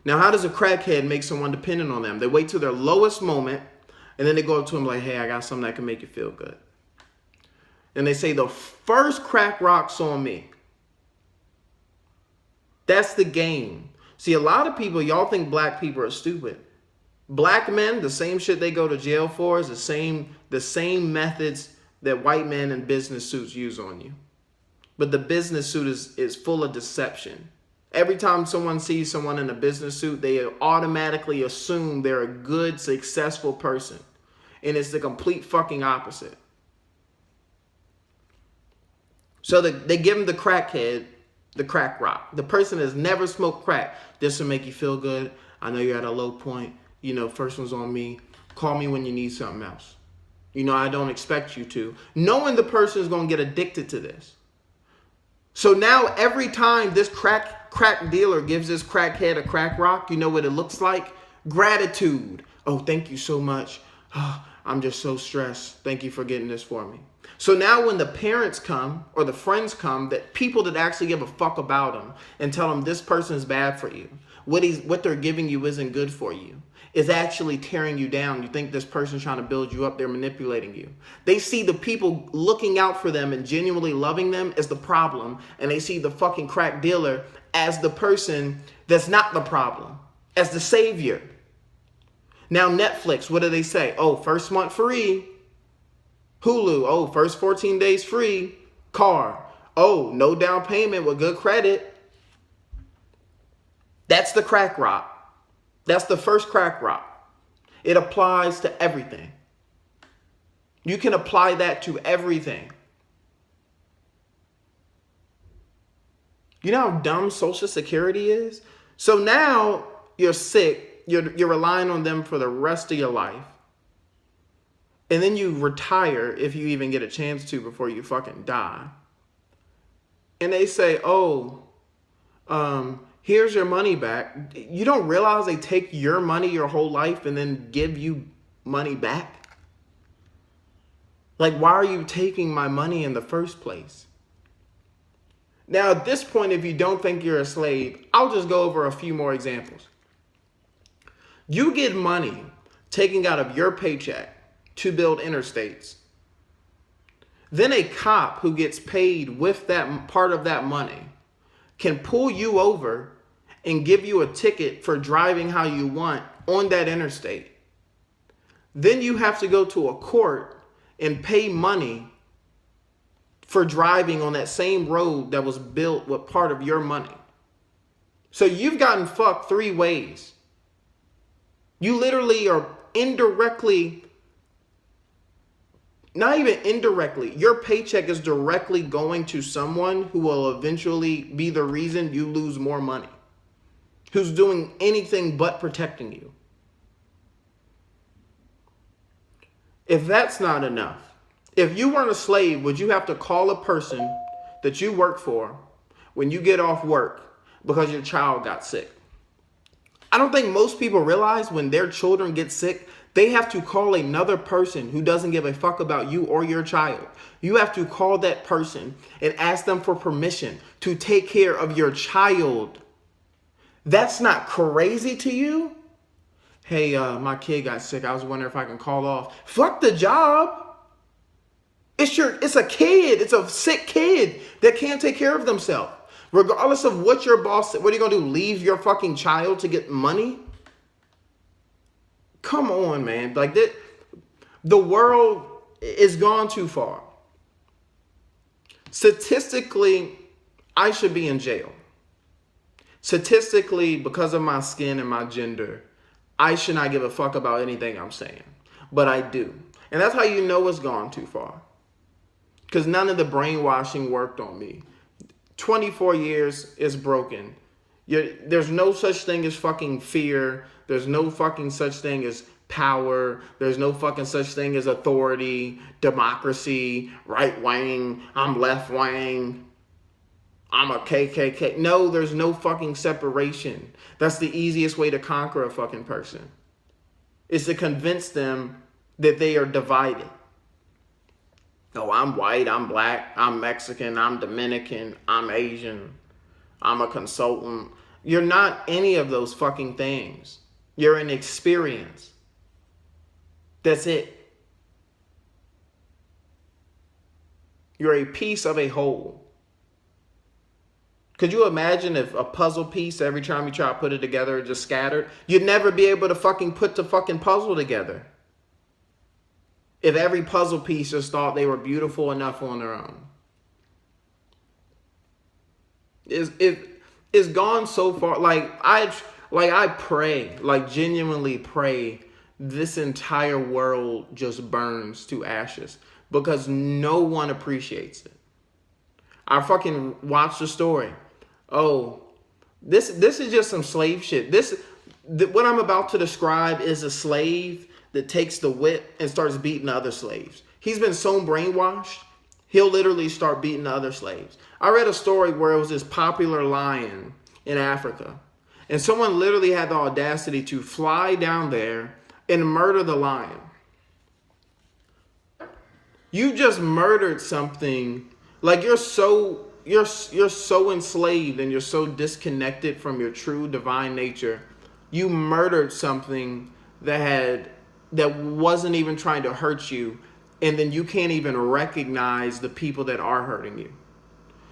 Now, how does a crackhead make someone dependent on them? They wait till their lowest moment, and then they go up to him like, hey, I got something that can make you feel good. And they say, the first crack rock's on me. That's the game. See, a lot of people, y'all think black people are stupid. Black men, the same shit they go to jail for is the same methods that white men in business suits use on you. But the business suit is full of deception. Every time someone sees someone in a business suit, they automatically assume they're a good, successful person. And it's the complete fucking opposite. So they give him the crackhead, the crack rock. The person has never smoked crack. This will make you feel good. I know you're at a low point. You know, first one's on me. Call me when you need something else. You know, I don't expect you to. Knowing the person is going to get addicted to this. So now every time this crack dealer gives this crackhead a crack rock, you know what it looks like? Gratitude. Oh, thank you so much. Oh, I'm just so stressed. Thank you for getting this for me. So now when the parents come or the friends come, that people that actually give a fuck about them and tell them this person is bad for you, what they're giving you isn't good for you, is actually tearing you down. You think this person's trying to build you up, they're manipulating you. They see the people looking out for them and genuinely loving them as the problem, and they see the fucking crack dealer as the person that's not the problem, as the savior. Now Netflix, what do they say? Oh, first month free. Hulu, oh, first 14 days free. Car, oh, no down payment with good credit. That's the crack rock. That's the first crack rock. It applies to everything. You can apply that to everything. You know how dumb Social Security is? So now you're sick. You're relying on them for the rest of your life. And then you retire if you even get a chance to before you fucking die. And they say, oh, here's your money back. You don't realize they take your money your whole life and then give you money back? Like, why are you taking my money in the first place? Now, at this point, if you don't think you're a slave, I'll just go over a few more examples. You get money taken out of your paycheck to build interstates. Then a cop who gets paid with that part of that money can pull you over and give you a ticket for driving how you want on that interstate. Then you have to go to a court and pay money for driving on that same road that was built with part of your money. So you've gotten fucked 3 ways. You literally are indirectly, not even indirectly, your paycheck is directly going to someone who will eventually be the reason you lose more money, who's doing anything but protecting you. If that's not enough, if you weren't a slave, would you have to call a person that you work for when you get off work because your child got sick? I don't think most people realize when their children get sick, they have to call another person who doesn't give a fuck about you or your child. You have to call that person and ask them for permission to take care of your child. That's not crazy to you? Hey, my kid got sick. I was wondering if I can call off. Fuck the job. It's a kid. It's a sick kid that can't take care of themselves. Regardless of what your boss said, what are you going to do? Leave your fucking child to get money? Come on, man. Like that, the world is gone too far. Statistically, I should be in jail. Statistically, because of my skin and my gender, I should not give a fuck about anything I'm saying. But I do. And that's how you know it's gone too far. Because none of the brainwashing worked on me. 24 years is broken. There's no such thing as fucking fear. There's no fucking such thing as power. There's no fucking such thing as authority, democracy, right wing, I'm left wing, I'm a KKK. No, there's no fucking separation. That's the easiest way to conquer a fucking person, is to convince them that they are divided. Oh, I'm white, I'm black, I'm Mexican, I'm Dominican, I'm Asian, I'm a consultant. You're not any of those fucking things. You're an experience. That's it. You're a piece of a whole. Could you imagine if a puzzle piece, every time you try to put it together, it just scattered? You'd never be able to fucking put the fucking puzzle together. If every puzzle piece just thought they were beautiful enough on their own. It's gone so far. I pray, like genuinely pray, this entire world just burns to ashes because no one appreciates it. I fucking watched the story. Oh, this is just some slave shit. What I'm about to describe is a slave that takes the whip and starts beating other slaves. He's been so brainwashed, he'll literally start beating other slaves. I read a story where it was this popular lion in Africa, and someone literally had the audacity to fly down there and murder the lion. You just murdered something. Like you're so enslaved and you're so disconnected from your true divine nature. You murdered something that wasn't even trying to hurt you, and then you can't even recognize the people that are hurting you.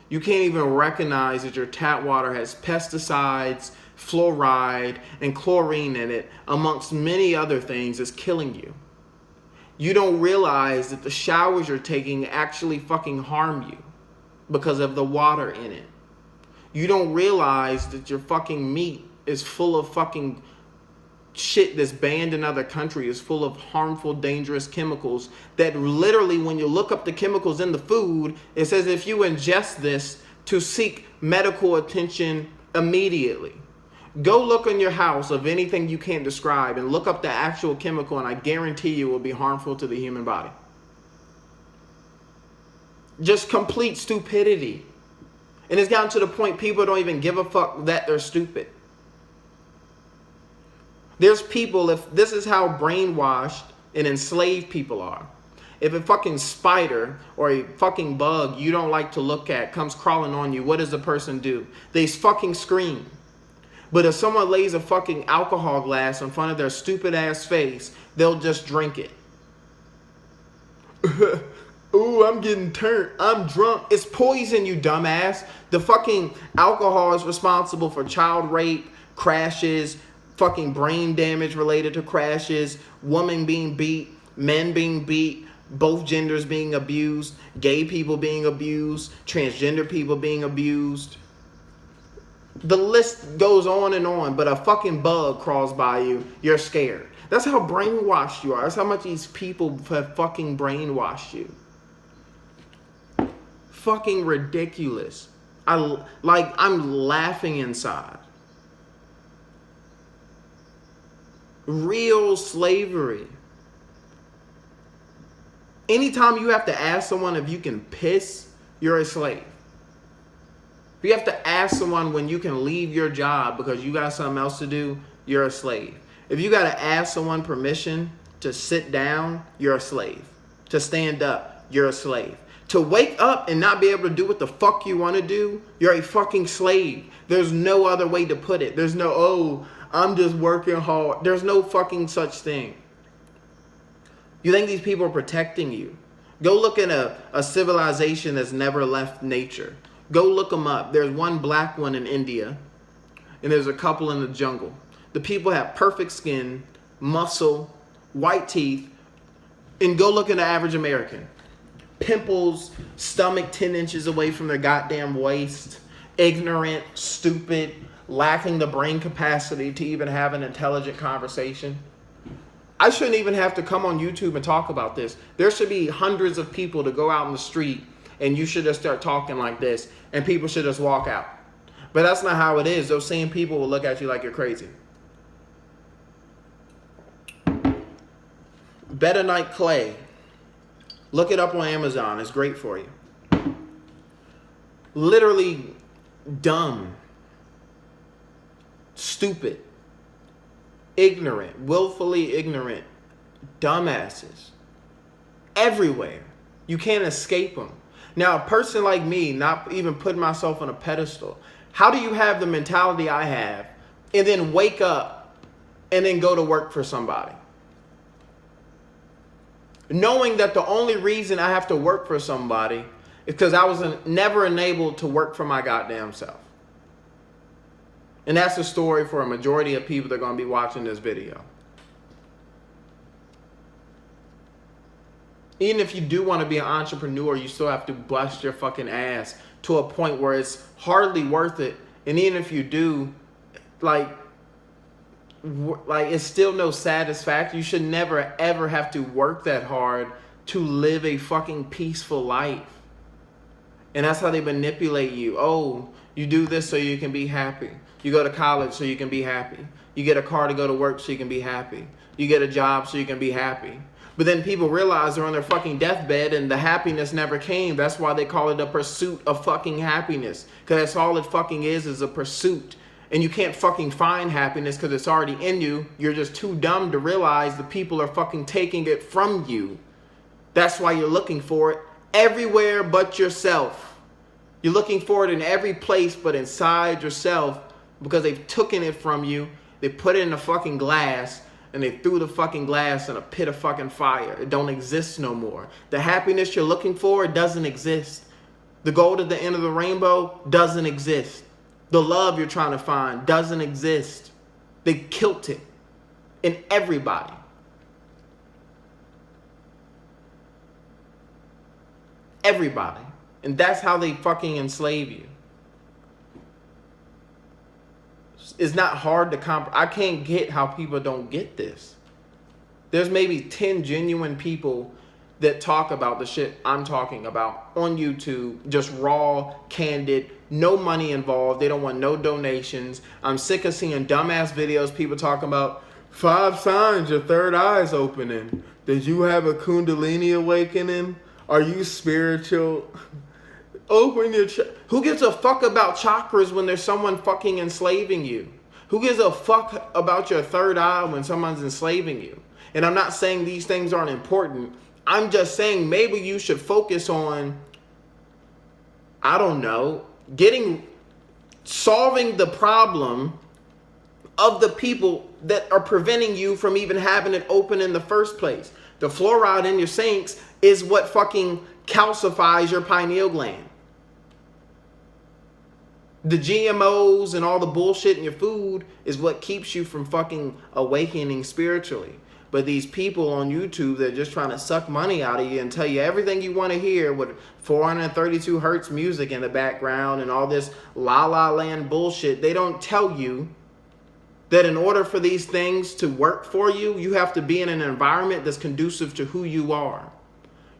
You can't even recognize that your tap water has pesticides, fluoride, and chlorine in it, amongst many other things, is killing you. You don't realize that the showers you're taking actually fucking harm you because of the water in it. You don't realize that your fucking meat is full of fucking shit that's banned in other countries, is full of harmful, dangerous chemicals that literally, when you look up the chemicals in the food, it says if you ingest this, to seek medical attention immediately. Go look in your house of anything you can't describe and look up the actual chemical, and I guarantee you it will be harmful to the human body. Just complete stupidity. And it's gotten to the point people don't even give a fuck that they're stupid. There's people, if this is how brainwashed and enslaved people are. If a fucking spider or a fucking bug you don't like to look at comes crawling on you, what does the person do? They fucking scream. But if someone lays a fucking alcohol glass in front of their stupid ass face, they'll just drink it. Ooh, I'm getting turned. I'm drunk. It's poison, you dumbass. The fucking alcohol is responsible for child rape, crashes, fucking brain damage related to crashes, women being beat, men being beat, both genders being abused, gay people being abused, transgender people being abused. The list goes on, but a fucking bug crawls by you, you're scared. That's how brainwashed you are. That's how much these people have fucking brainwashed you. Fucking ridiculous. I'm laughing inside. Real slavery. Anytime you have to ask someone if you can piss, you're a slave. If you have to ask someone when you can leave your job because you got something else to do, you're a slave. If you got to ask someone permission to sit down, you're a slave. To stand up, you're a slave. To wake up and not be able to do what the fuck you want to do, you're a fucking slave. There's no other way to put it. There's no, oh, I'm just working hard. There's no fucking such thing. You think these people are protecting you? Go look at a civilization that's never left nature. Go look them up. There's one black one in India, and there's a couple in the jungle. The people have perfect skin, muscle, white teeth, and go look at the average American. Pimples, stomach 10 inches away from their goddamn waist, ignorant, stupid, lacking the brain capacity to even have an intelligent conversation. I shouldn't even have to come on YouTube and talk about this. There should be hundreds of people to go out in the street and you should just start talking like this and people should just walk out. But that's not how it is. Those same people will look at you like you're crazy. Bentonite clay. Look it up on Amazon. It's great for you. Literally dumb. Stupid. Ignorant. Willfully ignorant. Dumbasses. Everywhere. You can't escape them. Now, a person like me, not even putting myself on a pedestal, How do you have the mentality I have and then wake up and then go to work for somebody? Knowing that the only reason I have to work for somebody is because I was never enabled to work for my goddamn self. And that's the story for a majority of people that are going to be watching this video. Even if you do want to be an entrepreneur, you still have to bust your fucking ass to a point where it's hardly worth it. And even if you do, like it's still no satisfaction. You should never ever have to work that hard to live a fucking peaceful life. And that's how they manipulate you. Oh, you do this so you can be happy. You go to college so you can be happy. You get a car to go to work so you can be happy. You get a job so you can be happy. But then people realize they're on their fucking deathbed and the happiness never came. That's why they call it a pursuit of fucking happiness. Because that's all it fucking is a pursuit. And you can't fucking find happiness because it's already in you. You're just too dumb to realize the people are fucking taking it from you. That's why you're looking for it everywhere but yourself. You're looking for it in every place but inside yourself because they've taken it from you. They put it in a fucking glass and they threw the fucking glass in a pit of fucking fire. It don't exist no more. The happiness you're looking for, it doesn't exist. The gold at the end of the rainbow doesn't exist. The love you're trying to find doesn't exist. They killed it in everybody. Everybody. And that's how they fucking enslave you. It's not hard to I can't get how people don't get this. There's maybe 10 genuine people that talk about the shit I'm talking about on YouTube, just raw, candid, no money involved. They don't want no donations. I'm sick of seeing dumbass videos, people talking about 5 signs your third eye is opening. Did you have a Kundalini awakening? Are you spiritual? Open your who gives a fuck about chakras when there's someone fucking enslaving you? Who gives a fuck about your third eye when someone's enslaving you? And I'm not saying these things aren't important. I'm just saying maybe you should focus on, I don't know, solving the problem of the people that are preventing you from even having it open in the first place. The fluoride in your sinks is what fucking calcifies your pineal gland. The GMOs and all the bullshit in your food is what keeps you from fucking awakening spiritually. But these people on YouTube that are just trying to suck money out of you and tell you everything you want to hear with 432 hertz music in the background and all this la la land bullshit, they don't tell you that in order for these things to work for you, you have to be in an environment that's conducive to who you are.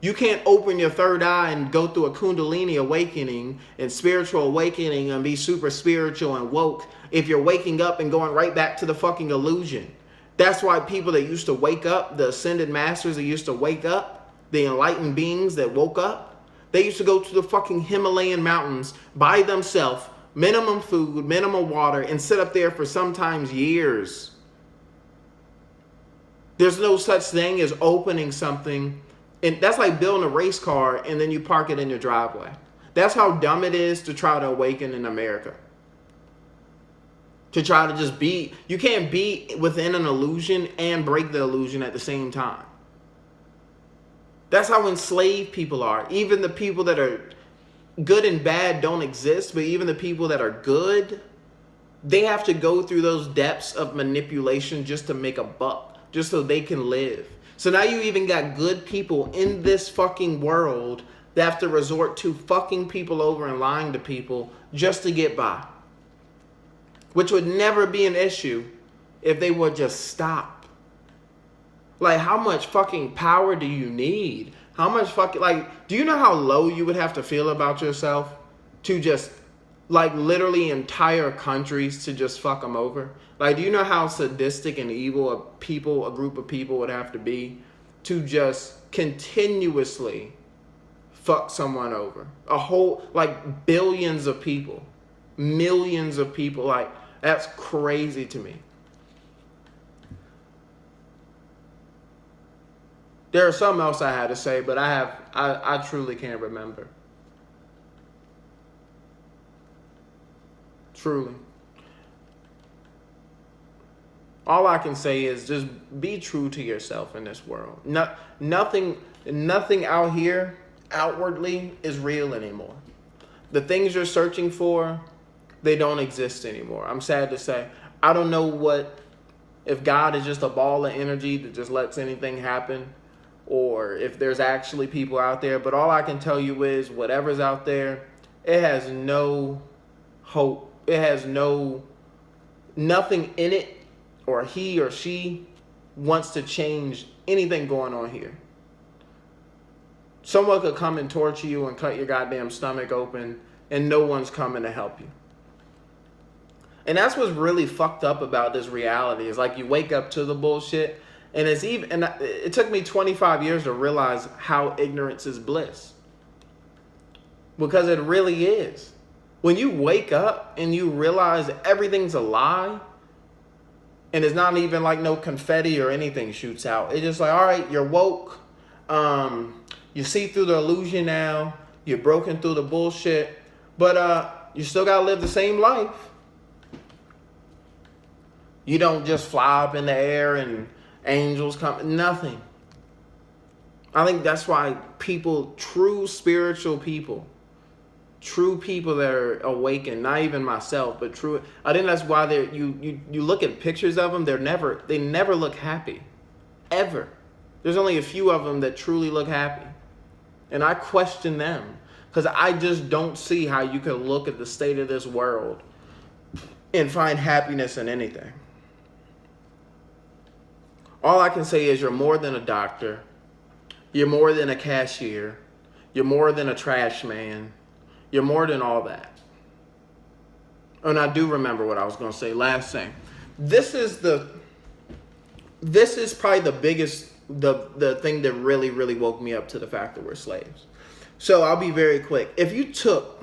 You can't open your third eye and go through a Kundalini awakening and spiritual awakening and be super spiritual and woke if you're waking up and going right back to the fucking illusion. That's why people that used to wake up, the ascended masters that used to wake up, the enlightened beings that woke up, they used to go to the fucking Himalayan mountains by themselves, minimum food, minimum water, and sit up there for sometimes years. There's no such thing as opening something. And that's like building a race car and then you park it in your driveway. That's how dumb it is to try to awaken in America. To try to just be, you can't be within an illusion and break the illusion at the same time. That's how enslaved people are. Even the people that are good and bad don't exist, but even the people that are good, they have to go through those depths of manipulation just to make a buck, just so they can live. So now you even got good people in this fucking world that have to resort to fucking people over and lying to people just to get by. Which would never be an issue if they would just stop. Like, how much fucking power do you need? How much fucking, like, do you know how low you would have to feel about yourself to just, like, literally entire countries to just fuck them over? Like, do you know how sadistic and evil a group of people would have to be to just continuously fuck someone over? A whole, like, billions of people, millions of people, like, that's crazy to me. There's something else I had to say, but I truly can't remember. Truly. All I can say is just be true to yourself in this world. Nothing out here outwardly is real anymore. The things you're searching for, they don't exist anymore. I'm sad to say. I don't know if God is just a ball of energy that just lets anything happen, or if there's actually people out there. But all I can tell you is whatever's out there, it has no hope. It has nothing in it, or he or she wants to change anything going on here. Someone could come and torture you and cut your goddamn stomach open, and no one's coming to help you. And that's what's really fucked up about this reality, is like you wake up to the bullshit, and it took me 25 years to realize how ignorance is bliss. Because it really is. When you wake up and you realize everything's a lie, and it's not even like no confetti or anything shoots out. It's just like, all right, you're woke. You see through the illusion now. You're broken through the bullshit. But you still got to live the same life. You don't just fly up in the air and angels come. Nothing. I think that's why true spiritual people, true people that are awakened, not even myself, but true. I think that's why you look at pictures of them, they never look happy. Ever. There's only a few of them that truly look happy. And I question them, because I just don't see how you can look at the state of this world and find happiness in anything. All I can say is you're more than a doctor. You're more than a cashier. You're more than a trash man. You're more than all that. And I do remember what I was going to say. Last thing. This is probably the biggest, the thing that really, really woke me up to the fact that we're slaves. So I'll be very quick. If you took